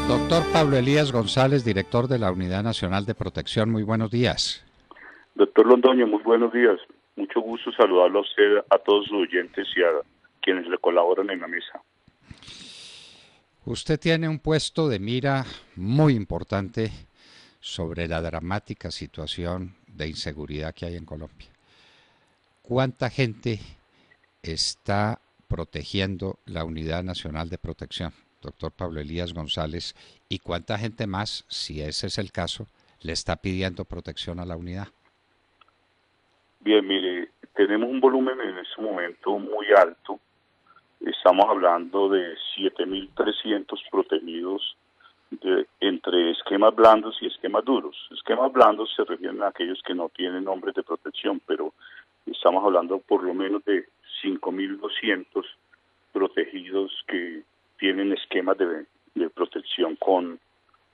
Doctor Pablo Elías González, director de la Unidad Nacional de Protección, muy buenos días. Doctor Londoño, muy buenos días. Mucho gusto saludarlo a usted, a todos sus oyentes y a quienes le colaboran en la mesa. Usted tiene un puesto de mira muy importante sobre la dramática situación de inseguridad que hay en Colombia. ¿Cuánta gente está protegiendo la Unidad Nacional de Protección, doctor Pablo Elías González, y cuánta gente más, si ese es el caso, le está pidiendo protección a la unidad? Bien, mire, tenemos un volumen en este momento muy alto. Estamos hablando de 7.300 protegidos entre esquemas blandos y esquemas duros. Esquemas blandos se refieren a aquellos que no tienen nombres de protección, pero estamos hablando por lo menos de 5.200 protegidos que tienen esquemas de protección con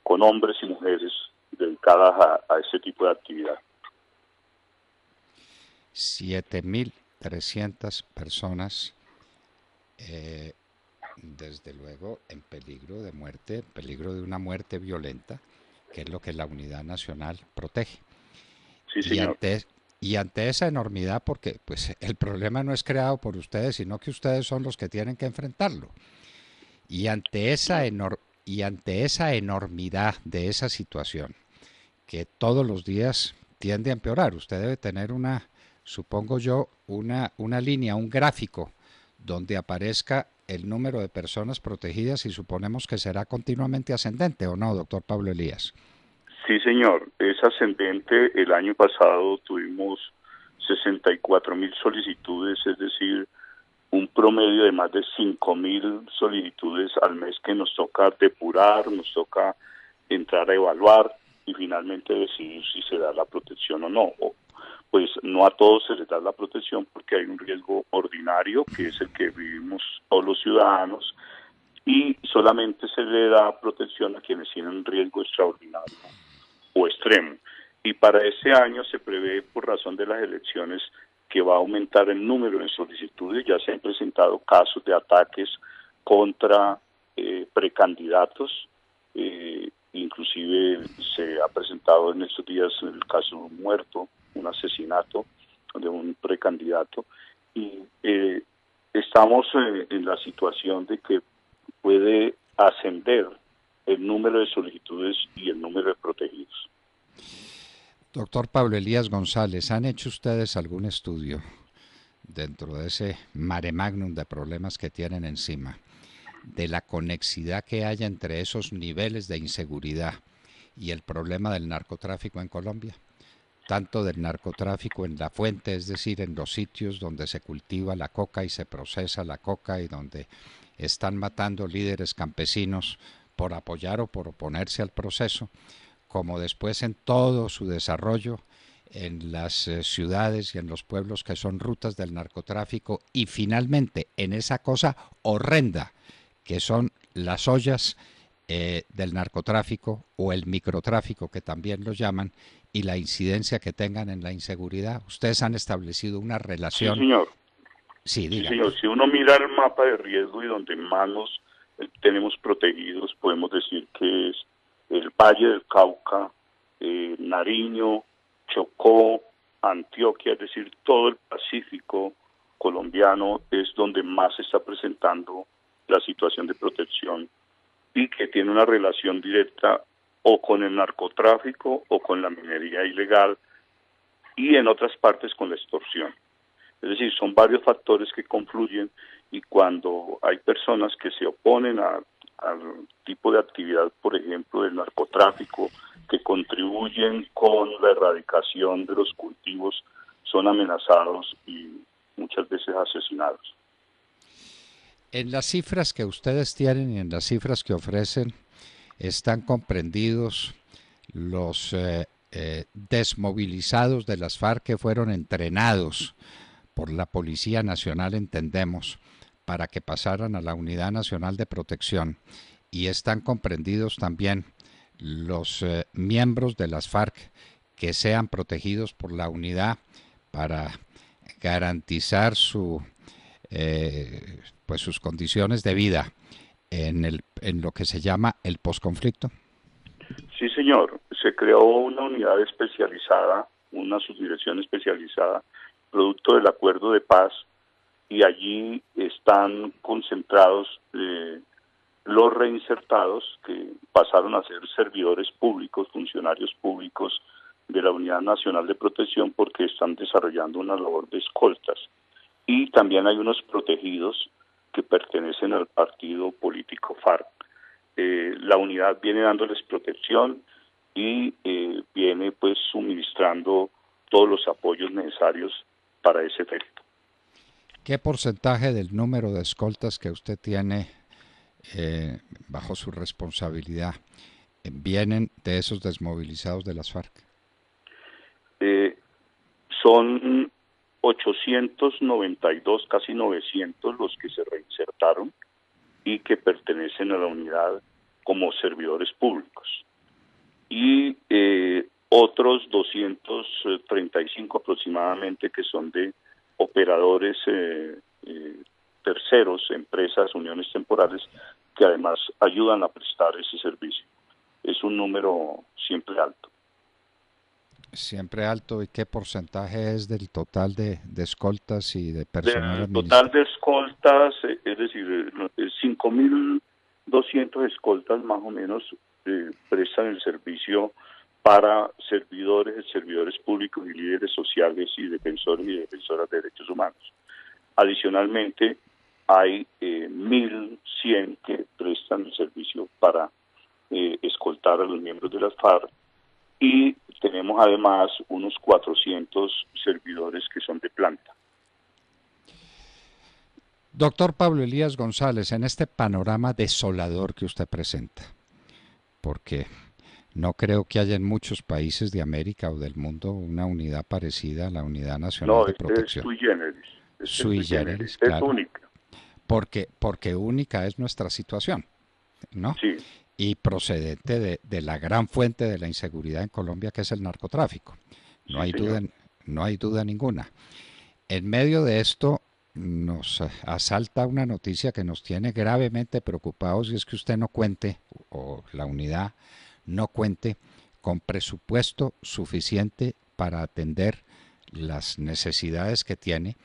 hombres y mujeres dedicadas a ese tipo de actividad. 7.300 personas, desde luego en peligro de muerte, en peligro de una muerte violenta, que es lo que la Unidad Nacional protege. Sí, señor. Y ante esa enormidad, porque pues el problema no es creado por ustedes, sino que ustedes son los que tienen que enfrentarlo. Y ante esa enormidad de esa situación, que todos los días tiende a empeorar, usted debe tener supongo yo, una línea, un gráfico, donde aparezca el número de personas protegidas y suponemos que será continuamente ascendente, ¿o no, doctor Pablo Elías? Sí, señor, es ascendente. El año pasado tuvimos 64.000 solicitudes, es decir, un promedio de más de 5.000 solicitudes al mes que nos toca depurar, nos toca entrar a evaluar y finalmente decidir si se da la protección o no. Pues no a todos se les da la protección porque hay un riesgo ordinario, que es el que vivimos todos los ciudadanos, y solamente se le da protección a quienes tienen un riesgo extraordinario o extremo. Y para ese año se prevé, por razón de las elecciones, que va a aumentar el número de solicitudes. Ya se han presentado casos de ataques contra precandidatos, inclusive se ha presentado en estos días el caso de un muerto, un asesinato de un precandidato, y estamos en la situación de que puede ascender el número de solicitudes y el número de protegidos. Doctor Pablo Elías González, ¿han hecho ustedes algún estudio dentro de ese mare magnum de problemas que tienen encima, de la conexidad que haya entre esos niveles de inseguridad y el problema del narcotráfico en Colombia? Tanto del narcotráfico en la fuente, es decir, en los sitios donde se cultiva la coca y se procesa la coca y donde están matando líderes campesinos por apoyar o por oponerse al proceso, como después en todo su desarrollo en las ciudades y en los pueblos que son rutas del narcotráfico, y finalmente en esa cosa horrenda que son las ollas del narcotráfico o el microtráfico, que también lo llaman, y la incidencia que tengan en la inseguridad. Ustedes han establecido una Sí, relación. señor. Sí, Sí, dígame. señor. Si uno mira el mapa de riesgo y donde más nos tenemos protegidos, podemos decir que es el Valle del Cauca, Nariño, Chocó, Antioquia, es decir, todo el Pacífico colombiano es donde más se está presentando la situación de protección y que tiene una relación directa o con el narcotráfico o con la minería ilegal y en otras partes con la extorsión. Es decir, son varios factores que confluyen y cuando hay personas que se oponen al tipo de actividad, por ejemplo, del narcotráfico, que contribuyen con la erradicación de los cultivos, son amenazados y muchas veces asesinados. En las cifras que ustedes tienen y en las cifras que ofrecen, están comprendidos los desmovilizados de las FARC que fueron entrenados por la Policía Nacional, entendemos, para que pasaran a la Unidad Nacional de Protección, y están comprendidos también los miembros de las FARC que sean protegidos por la unidad para garantizar sus condiciones de vida. en lo que se llama el posconflicto? Sí, señor. Se creó una unidad especializada, una subdirección especializada, producto del acuerdo de paz, y allí están concentrados los reinsertados que pasaron a ser servidores públicos, funcionarios públicos de la Unidad Nacional de Protección, porque están desarrollando una labor de escoltas. Y también hay unos protegidos que pertenecen al partido político FARC. La unidad viene dándoles protección y viene pues suministrando todos los apoyos necesarios para ese efecto. ¿Qué porcentaje del número de escoltas que usted tiene bajo su responsabilidad vienen de esos desmovilizados de las FARC? Son 892, casi 900 los que se reinsertaron y que pertenecen a la unidad como servidores públicos. Y otros 235 aproximadamente que son de operadores terceros, empresas, uniones temporales, que además ayudan a prestar ese servicio. Es un número siempre alto. Siempre alto. ¿Y qué porcentaje es del total de escoltas y de personal Del total administrativo? de escoltas, es decir, 5.200 escoltas más o menos prestan el servicio para servidores públicos y líderes sociales y defensores y defensoras de derechos humanos. Adicionalmente, hay 1.100 que prestan el servicio para escoltar a los miembros de las FARC, y tenemos además unos 400 servidores que son de planta. Doctor Pablo Elías González, en este panorama desolador que usted presenta, porque no creo que haya en muchos países de América o del mundo una unidad parecida a la Unidad Nacional de Protección. No, es sui generis. Sui generis, es claro. única. Porque única es nuestra situación, ¿no? Sí. Y procedente de la gran fuente de la inseguridad en Colombia, que es el narcotráfico. No hay duda ninguna. En medio de esto nos asalta una noticia que nos tiene gravemente preocupados, y es que usted no cuente, o la unidad no cuente, con presupuesto suficiente para atender las necesidades que tiene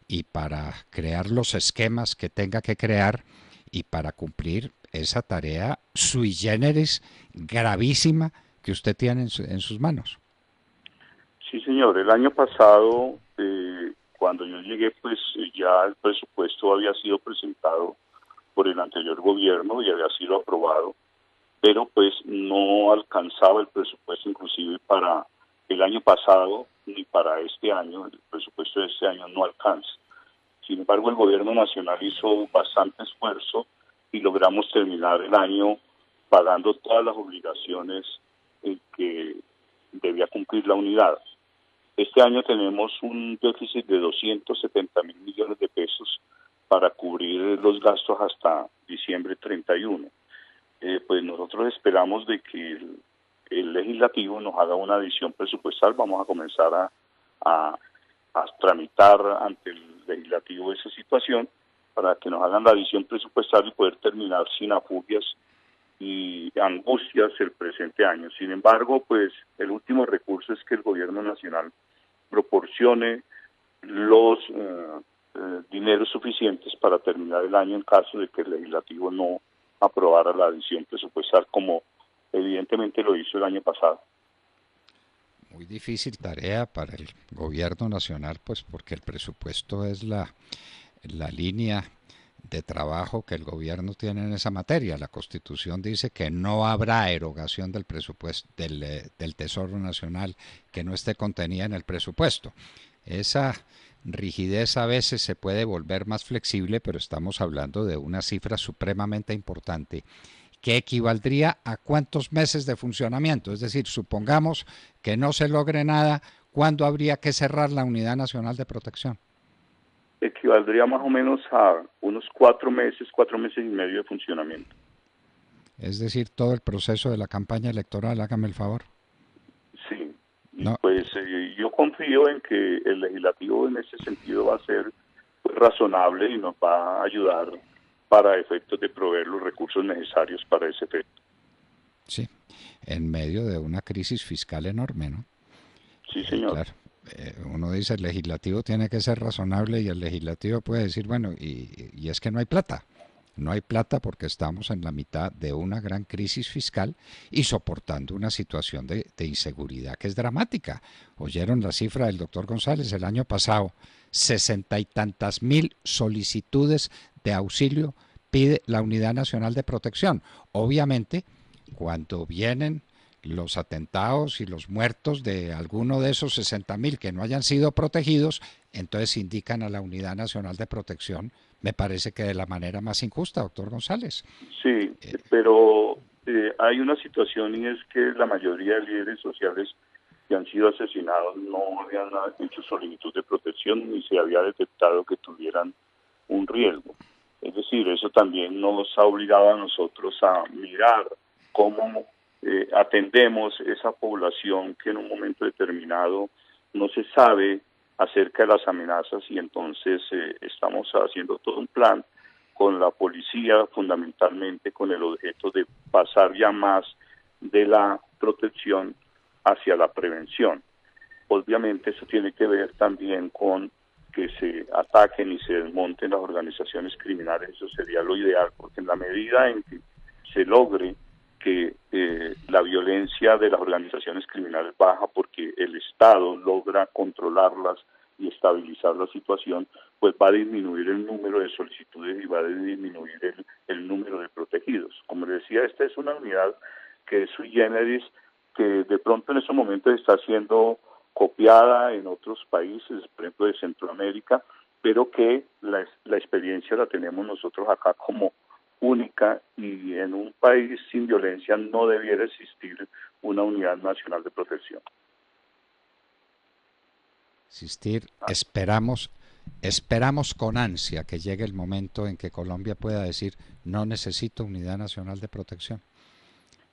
y para crear los esquemas que tenga que crear y para cumplir esa tarea sui generis gravísima que usted tiene en sus manos. Sí, señor. El año pasado, cuando yo llegué, pues ya el presupuesto había sido presentado por el anterior gobierno y había sido aprobado, pero pues no alcanzaba el presupuesto inclusive para el año pasado ni para este año. El presupuesto de este año no alcanza. Sin embargo, el gobierno nacional hizo bastante esfuerzo y logramos terminar el año pagando todas las obligaciones que debía cumplir la unidad. Este año tenemos un déficit de 270.000 millones de pesos para cubrir los gastos hasta diciembre 31. Pues nosotros esperamos de que el legislativo nos haga una adición presupuestal. Vamos a comenzar a tramitar ante el legislativo esa situación para que nos hagan la adición presupuestal y poder terminar sin afugias y angustias el presente año. Sin embargo, pues el último recurso es que el gobierno nacional proporcione los dineros suficientes para terminar el año en caso de que el legislativo no aprobara la adición presupuestal, como evidentemente lo hizo el año pasado. Muy difícil tarea para el gobierno nacional, pues porque el presupuesto es la línea de trabajo que el gobierno tiene en esa materia. La Constitución dice que no habrá erogación del presupuesto del Tesoro Nacional que no esté contenida en el presupuesto. Esa rigidez a veces se puede volver más flexible, pero estamos hablando de una cifra supremamente importante que equivaldría a cuántos meses de funcionamiento. Es decir, supongamos que no se logre nada, ¿cuándo habría que cerrar la Unidad Nacional de Protección? Equivaldría más o menos a unos 4 meses y medio de funcionamiento. Es decir, todo el proceso de la campaña electoral, hágame el favor. Sí, y no. Pues yo confío en que el legislativo en ese sentido va a ser pues razonable y nos va a ayudar para efectos de proveer los recursos necesarios para ese efecto. Sí, en medio de una crisis fiscal enorme, ¿no? Sí, señor. Claro, uno dice el legislativo tiene que ser razonable y el legislativo puede decir, bueno, y es que no hay plata. No hay plata porque estamos en la mitad de una gran crisis fiscal y soportando una situación de inseguridad que es dramática. Oyeron la cifra del doctor González el año pasado, 60 y tantas mil solicitudes de auxilio pide la Unidad Nacional de Protección. Obviamente, cuando vienen los atentados y los muertos de alguno de esos 60.000 que no hayan sido protegidos, entonces indican a la Unidad Nacional de Protección, me parece que de la manera más injusta, doctor González. Sí, pero hay una situación y es que la mayoría de líderes sociales que han sido asesinados no habían hecho solicitud de protección ni se había detectado que tuvieran un riesgo. Es decir, eso también nos ha obligado a nosotros a mirar cómo atendemos esa población que en un momento determinado no se sabe acerca de las amenazas y entonces estamos haciendo todo un plan con la policía, fundamentalmente con el objeto de pasar ya más de la protección hacia la prevención. Obviamente eso tiene que ver también con que se ataquen y se desmonten las organizaciones criminales, eso sería lo ideal, porque en la medida en que se logre que la violencia de las organizaciones criminales baja porque el Estado logra controlarlas y estabilizar la situación, pues va a disminuir el número de solicitudes y va a disminuir el número de protegidos. Como les decía, esta es una unidad que es sui generis, que de pronto en estos momentos está siendo copiada en otros países, por ejemplo de Centroamérica, pero que la experiencia la tenemos nosotros acá como única, y en un país sin violencia no debiera existir una unidad nacional de protección. Esperamos con ansia que llegue el momento en que Colombia pueda decir no necesito unidad nacional de protección.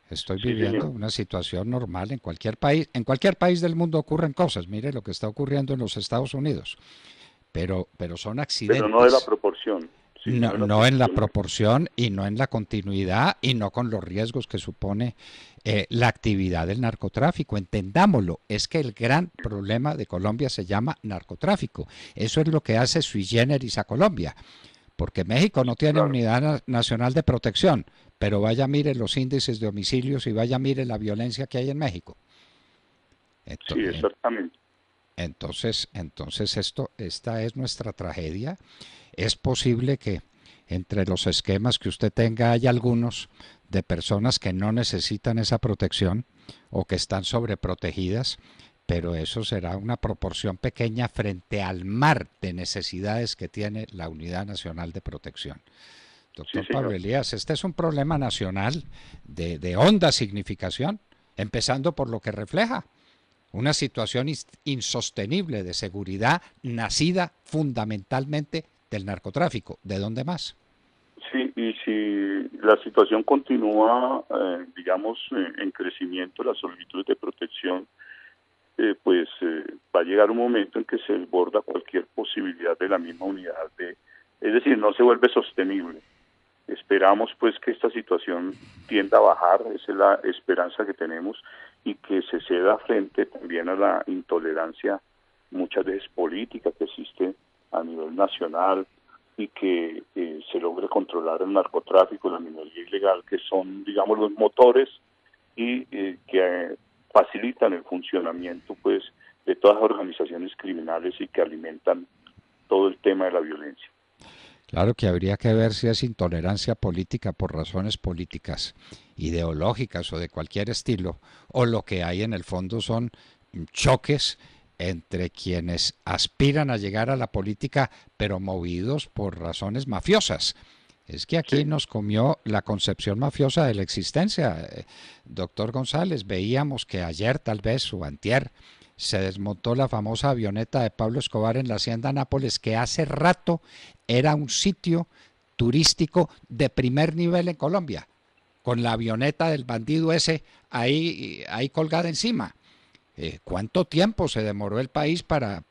Estoy viviendo una situación normal en cualquier país del mundo ocurren cosas. Mire lo que está ocurriendo en los Estados Unidos, pero son accidentes. Pero no de la proporción. Sí, no en la proporción y no en la continuidad y no con los riesgos que supone la actividad del narcotráfico. Entendámoslo, es que el gran problema de Colombia se llama narcotráfico. Eso es lo que hace sui generis a Colombia, porque México no tiene unidad nacional de protección, pero vaya mire los índices de homicidios y vaya mire la violencia que hay en México. Sí, exactamente. Entonces esta es nuestra tragedia. Es posible que entre los esquemas que usted tenga haya algunos de personas que no necesitan esa protección o que están sobreprotegidas, pero eso será una proporción pequeña frente al mar de necesidades que tiene la Unidad Nacional de Protección. Doctor Pablo Elías, este es un problema nacional de honda significación, empezando por lo que refleja una situación insostenible de seguridad nacida fundamentalmente del narcotráfico. ¿De dónde más? Sí, y si la situación continúa, digamos, en crecimiento, las solicitudes de protección, pues va a llegar un momento en que se desborda cualquier posibilidad de la misma unidad. Es decir, no se vuelve sostenible. Esperamos pues que esta situación tienda a bajar, esa es la esperanza que tenemos, y que se ceda frente también a la intolerancia muchas veces política que existe a nivel nacional, y que se logre controlar el narcotráfico, la minería ilegal, que son, digamos, los motores y que facilitan el funcionamiento pues de todas las organizaciones criminales y que alimentan todo el tema de la violencia. Claro que habría que ver si es intolerancia política por razones políticas, ideológicas o de cualquier estilo, o lo que hay en el fondo son choques entre quienes aspiran a llegar a la política pero movidos por razones mafiosas. Es que aquí nos comió la concepción mafiosa de la existencia. Doctor González, veíamos que ayer tal vez o antier se desmontó la famosa avioneta de Pablo Escobar en la hacienda Nápoles, que hace rato era un sitio turístico de primer nivel en Colombia, con la avioneta del bandido ese ahí colgada encima. ¿Cuánto tiempo se demoró el país para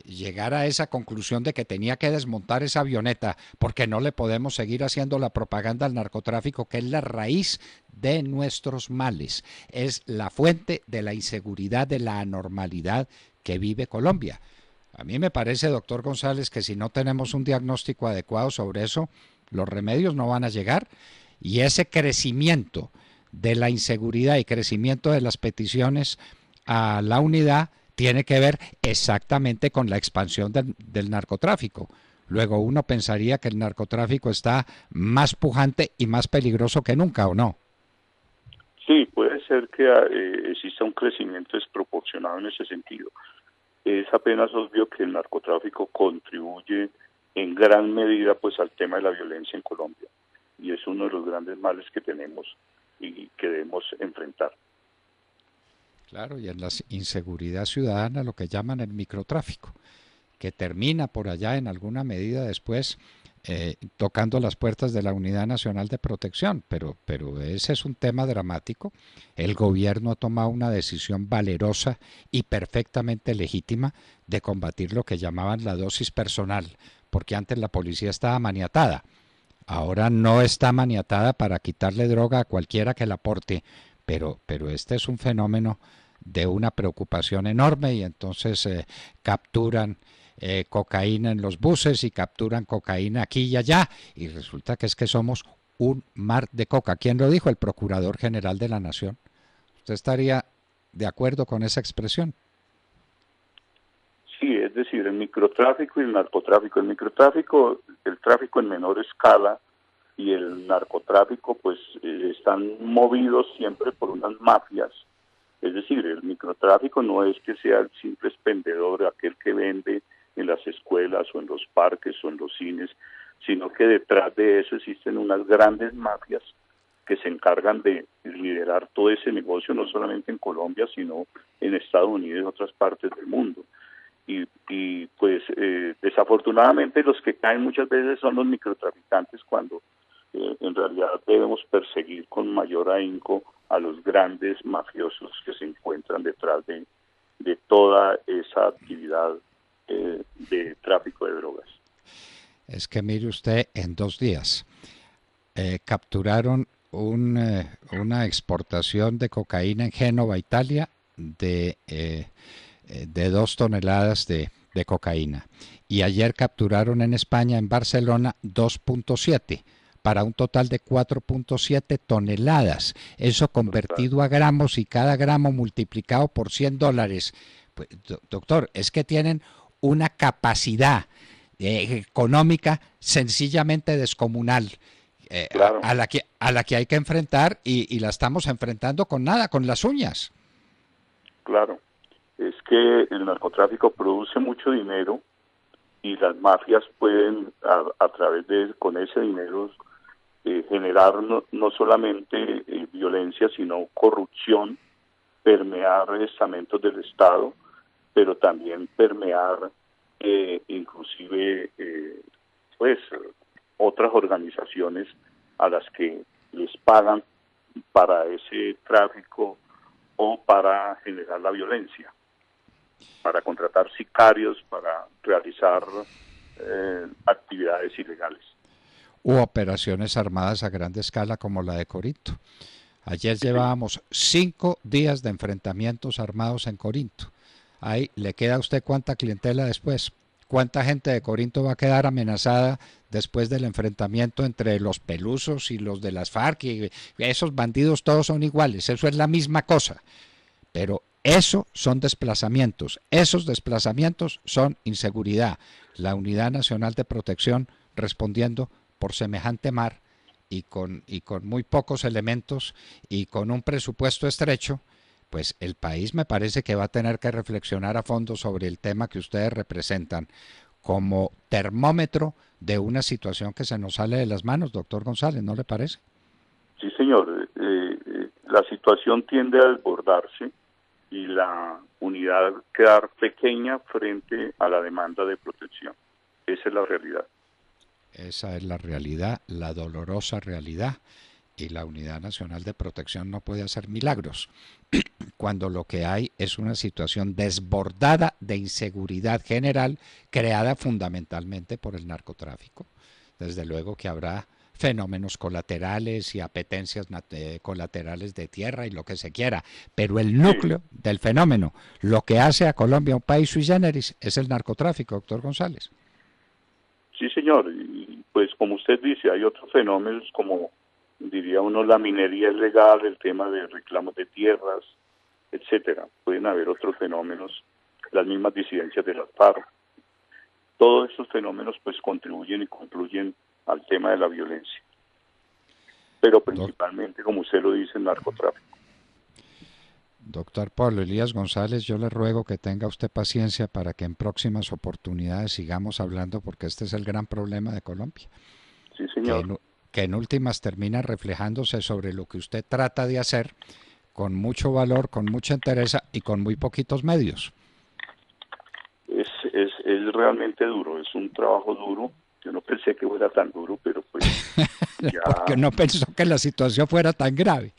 llegar a esa conclusión de que tenía que desmontar esa avioneta porque no le podemos seguir haciendo la propaganda al narcotráfico, que es la raíz de nuestros males, es la fuente de la inseguridad, de la anormalidad que vive Colombia. A mí me parece, doctor González, que si no tenemos un diagnóstico adecuado sobre eso, los remedios no van a llegar y ese crecimiento de la inseguridad y crecimiento de las peticiones a la unidad tiene que ver exactamente con la expansión del narcotráfico. Luego uno pensaría que el narcotráfico está más pujante y más peligroso que nunca, ¿o no? Sí, puede ser que exista un crecimiento desproporcionado en ese sentido. Es apenas obvio que el narcotráfico contribuye en gran medida pues al tema de la violencia en Colombia y es uno de los grandes males que tenemos y que debemos enfrentar. Claro, y en la inseguridad ciudadana lo que llaman el microtráfico, que termina por allá en alguna medida después tocando las puertas de la Unidad Nacional de Protección, pero ese es un tema dramático. El gobierno ha tomado una decisión valerosa y perfectamente legítima de combatir lo que llamaban la dosis personal, porque antes la policía estaba maniatada. Ahora no está maniatada para quitarle droga a cualquiera que la porte, pero este es un fenómeno de una preocupación enorme y entonces capturan cocaína en los buses y capturan cocaína aquí y allá y resulta que es que somos un mar de coca. ¿Quién lo dijo? El Procurador General de la Nación. ¿Usted estaría de acuerdo con esa expresión? Sí, es decir, el microtráfico y el narcotráfico. El microtráfico, el tráfico en menor escala y el narcotráfico pues están movidos siempre por unas mafias. Es decir, el microtráfico no es que sea el simple expendedor, aquel que vende en las escuelas o en los parques o en los cines, sino que detrás de eso existen unas grandes mafias que se encargan de liderar todo ese negocio, no solamente en Colombia, sino en Estados Unidos y en otras partes del mundo. Y pues desafortunadamente los que caen muchas veces son los microtraficantes cuando en realidad debemos perseguir con mayor ahínco a los grandes mafiosos que se encuentran detrás de toda esa actividad de tráfico de drogas. Es que mire usted, en 2 días capturaron una exportación de cocaína en Génova, Italia, de 2 toneladas de cocaína. Y ayer capturaron en España, en Barcelona, 2.7 para un total de 4.7 toneladas. Eso convertido a gramos y cada gramo multiplicado por $100. Pues, doctor, es que tienen una capacidad económica sencillamente descomunal. Claro. A la que hay que enfrentar y la estamos enfrentando con nada, con las uñas. Claro, es que el narcotráfico produce mucho dinero y las mafias pueden a través de con ese dinero generar no solamente violencia sino corrupción, permear estamentos del Estado, pero también permear inclusive pues otras organizaciones a las que les pagan para ese tráfico o para generar la violencia, para contratar sicarios, para realizar actividades ilegales. U operaciones armadas a gran escala como la de Corinto. Ayer llevábamos 5 días de enfrentamientos armados en Corinto. Ahí le queda a usted cuánta clientela después. ¿Cuánta gente de Corinto va a quedar amenazada después del enfrentamiento entre los pelusos y los de las FARC? Y esos bandidos todos son iguales, eso es la misma cosa. Pero eso son desplazamientos, esos desplazamientos son inseguridad. La Unidad Nacional de Protección respondiendo por semejante mar y con muy pocos elementos y con un presupuesto estrecho, pues el país me parece que va a tener que reflexionar a fondo sobre el tema que ustedes representan como termómetro de una situación que se nos sale de las manos, doctor González, ¿no le parece? Sí, señor. La situación tiende a desbordarse y la unidad quedar pequeña frente a la demanda de protección. Esa es la realidad. Esa es la realidad, la dolorosa realidad, y la Unidad Nacional de Protección no puede hacer milagros cuando lo que hay es una situación desbordada de inseguridad general creada fundamentalmente por el narcotráfico. Desde luego que habrá fenómenos colaterales y apetencias colaterales de tierra y lo que se quiera, pero el núcleo del fenómeno, lo que hace a Colombia un país sui generis, es el narcotráfico, doctor González. Sí, señor, y pues como usted dice, hay otros fenómenos como, diría uno, la minería ilegal, el tema de reclamos de tierras, etcétera. Pueden haber otros fenómenos, las mismas disidencias de las FARC. Todos esos fenómenos pues contribuyen y concluyen al tema de la violencia, pero principalmente, como usted lo dice, el narcotráfico. Doctor Pablo Elías González, yo le ruego que tenga usted paciencia para que en próximas oportunidades sigamos hablando, porque este es el gran problema de Colombia. Sí, señor. Que en últimas termina reflejándose sobre lo que usted trata de hacer con mucho valor, con mucha entereza y con muy poquitos medios. Es realmente duro, es un trabajo duro. Yo no pensé que fuera tan duro, pero pues ya... Porque no pensó que la situación fuera tan grave.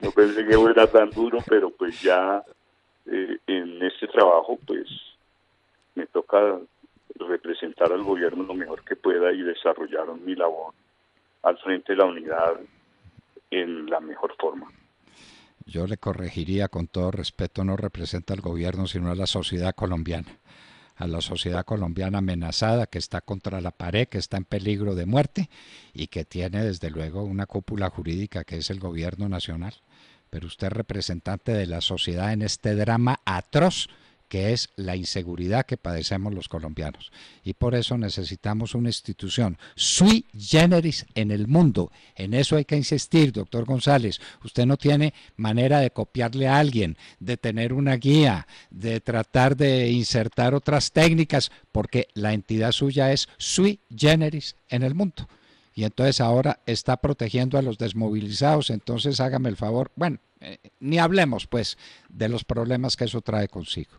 No pensé que fuera tan duro, pero pues ya en este trabajo pues me toca representar al gobierno lo mejor que pueda y desarrollar mi labor al frente de la unidad en la mejor forma. Yo le corregiría con todo respeto, no representa al gobierno sino a la sociedad colombiana. A la sociedad colombiana amenazada, que está contra la pared, que está en peligro de muerte y que tiene desde luego una cúpula jurídica que es el gobierno nacional. Pero usted es representante de la sociedad en este drama atroz que es la inseguridad que padecemos los colombianos. Y por eso necesitamos una institución sui generis en el mundo. En eso hay que insistir, doctor González. Usted no tiene manera de copiarle a alguien, de tener una guía, de tratar de insertar otras técnicas, porque la entidad suya es sui generis en el mundo. Y entonces ahora está protegiendo a los desmovilizados, entonces hágame el favor, bueno, ni hablemos pues de los problemas que eso trae consigo.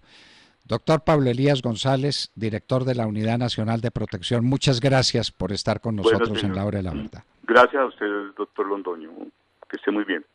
Doctor Pablo Elías González, director de la Unidad Nacional de Protección, muchas gracias por estar con nosotros en La Hora de la Verdad. Gracias a usted, doctor Londoño, que esté muy bien.